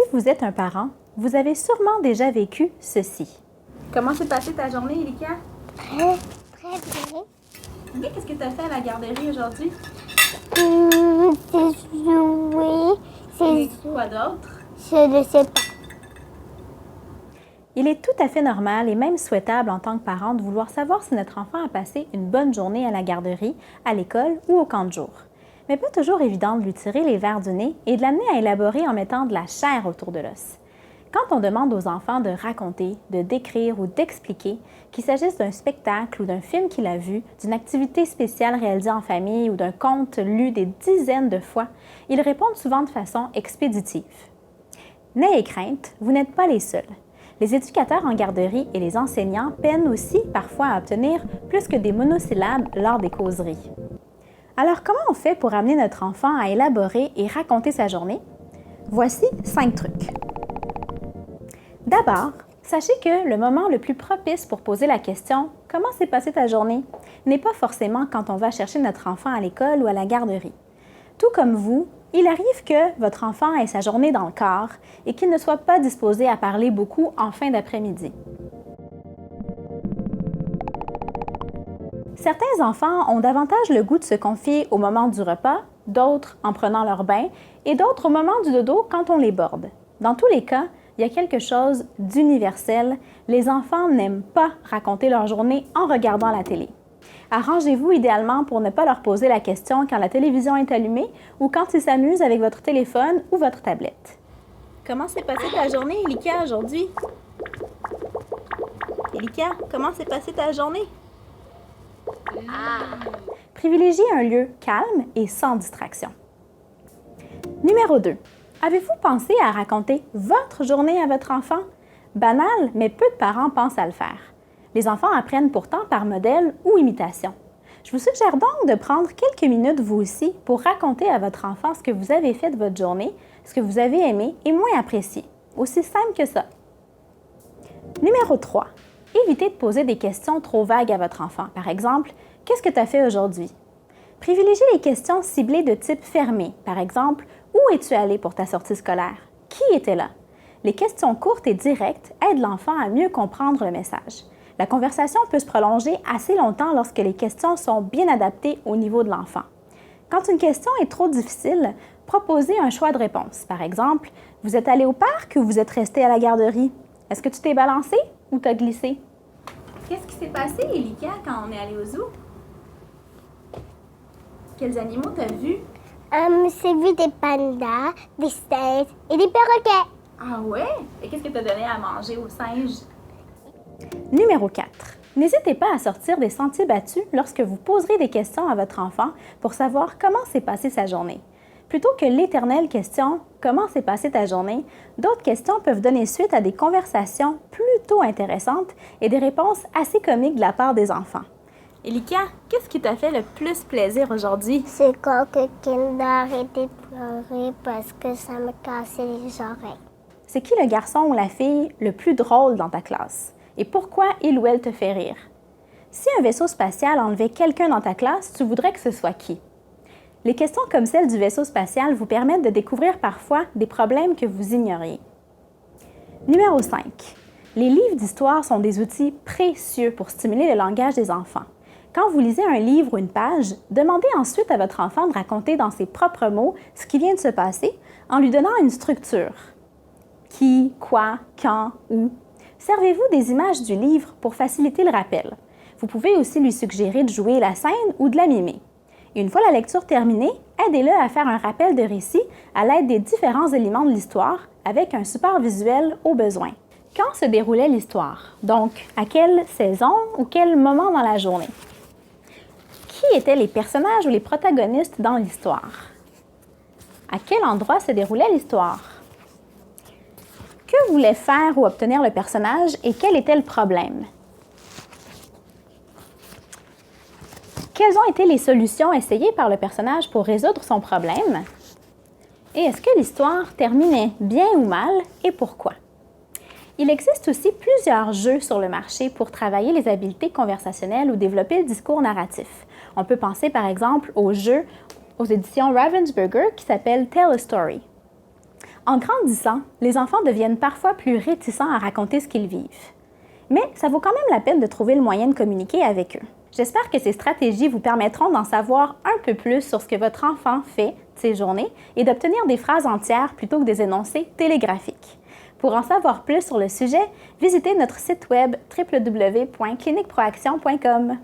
Si vous êtes un parent, vous avez sûrement déjà vécu ceci. Comment s'est passée ta journée, Elika? Très bien. Ok, qu'est-ce que tu as fait à la garderie aujourd'hui? C'est joué. Et quoi d'autre? Je ne sais pas. Il est tout à fait normal et même souhaitable en tant que parent de vouloir savoir si notre enfant a passé une bonne journée à la garderie, à l'école ou au camp de jour. Mais pas toujours évident de lui tirer les vers du nez et de l'amener à élaborer en mettant de la chair autour de l'os. Quand on demande aux enfants de raconter, de décrire ou d'expliquer, qu'il s'agisse d'un spectacle ou d'un film qu'il a vu, d'une activité spéciale réalisée en famille ou d'un conte lu des dizaines de fois, ils répondent souvent de façon expéditive. N'ayez crainte, vous n'êtes pas les seuls. Les éducateurs en garderie et les enseignants peinent aussi parfois à obtenir plus que des monosyllabes lors des causeries. Alors, comment on fait pour amener notre enfant à élaborer et raconter sa journée? Voici 5 trucs. D'abord, sachez que le moment le plus propice pour poser la question « Comment s'est passée ta journée ?» n'est pas forcément quand on va chercher notre enfant à l'école ou à la garderie. Tout comme vous, il arrive que votre enfant ait sa journée dans le corps et qu'il ne soit pas disposé à parler beaucoup en fin d'après-midi. Certains enfants ont davantage le goût de se confier au moment du repas, d'autres en prenant leur bain et d'autres au moment du dodo quand on les borde. Dans tous les cas, il y a quelque chose d'universel. Les enfants n'aiment pas raconter leur journée en regardant la télé. Arrangez-vous idéalement pour ne pas leur poser la question quand la télévision est allumée ou quand ils s'amusent avec votre téléphone ou votre tablette. Comment s'est passée ta journée, Elika, aujourd'hui? Elika, comment s'est passée ta journée? Privilégiez un lieu calme et sans distraction. Numéro 2. Avez-vous pensé à raconter votre journée à votre enfant? Banal, mais peu de parents pensent à le faire. Les enfants apprennent pourtant par modèle ou imitation. Je vous suggère donc de prendre quelques minutes vous aussi pour raconter à votre enfant ce que vous avez fait de votre journée, ce que vous avez aimé et moins apprécié. Aussi simple que ça. Numéro 3. Évitez de poser des questions trop vagues à votre enfant. Par exemple, « Qu'est-ce que tu as fait aujourd'hui? » Privilégiez les questions ciblées de type fermé. Par exemple, « Où es-tu allé pour ta sortie scolaire? Qui était là? » Les questions courtes et directes aident l'enfant à mieux comprendre le message. La conversation peut se prolonger assez longtemps lorsque les questions sont bien adaptées au niveau de l'enfant. Quand une question est trop difficile, proposez un choix de réponse. Par exemple, « Vous êtes allé au parc ou vous êtes resté à la garderie? Est-ce que tu t'es balancé ou t'as glissé? » Qu'est-ce qui s'est passé, Elika, quand on est allé au zoo? Quels animaux t'as vus? J'ai vu des pandas, des singes et des perroquets. Ah ouais? Et qu'est-ce que t'as donné à manger aux singes? Numéro 4. N'hésitez pas à sortir des sentiers battus lorsque vous poserez des questions à votre enfant pour savoir comment s'est passée sa journée. Plutôt que l'éternelle question « Comment s'est passée ta journée?», d'autres questions peuvent donner suite à des conversations plutôt intéressantes et des réponses assez comiques de la part des enfants. Elika, qu'est-ce qui t'a fait le plus plaisir aujourd'hui? C'est quand que Kinder a arrêté de pleurer parce que ça me cassait les oreilles. C'est qui le garçon ou la fille le plus drôle dans ta classe? Et pourquoi il ou elle te fait rire? Si un vaisseau spatial enlevait quelqu'un dans ta classe, tu voudrais que ce soit qui? Les questions comme celle du vaisseau spatial vous permettent de découvrir parfois des problèmes que vous ignoriez. Numéro 5. Les livres d'histoire sont des outils précieux pour stimuler le langage des enfants. Quand vous lisez un livre ou une page, demandez ensuite à votre enfant de raconter dans ses propres mots ce qui vient de se passer en lui donnant une structure. Qui, quoi, quand, où. Servez-vous des images du livre pour faciliter le rappel. Vous pouvez aussi lui suggérer de jouer la scène ou de la mimer. Et une fois la lecture terminée, aidez-le à faire un rappel de récit à l'aide des différents éléments de l'histoire avec un support visuel au besoin. Quand se déroulait l'histoire? Donc, à quelle saison ou quel moment dans la journée? Qui étaient les personnages ou les protagonistes dans l'histoire? À quel endroit se déroulait l'histoire? Que voulait faire ou obtenir le personnage et quel était le problème? Quelles ont été les solutions essayées par le personnage pour résoudre son problème? Et est-ce que l'histoire terminait bien ou mal et pourquoi? Il existe aussi plusieurs jeux sur le marché pour travailler les habiletés conversationnelles ou développer le discours narratif. On peut penser par exemple au jeu aux éditions Ravensburger qui s'appelle Tell a Story. En grandissant, les enfants deviennent parfois plus réticents à raconter ce qu'ils vivent. Mais ça vaut quand même la peine de trouver le moyen de communiquer avec eux. J'espère que ces stratégies vous permettront d'en savoir un peu plus sur ce que votre enfant fait de ses journées et d'obtenir des phrases entières plutôt que des énoncés télégraphiques. Pour en savoir plus sur le sujet, visitez notre site web www.cliniqueproaction.com.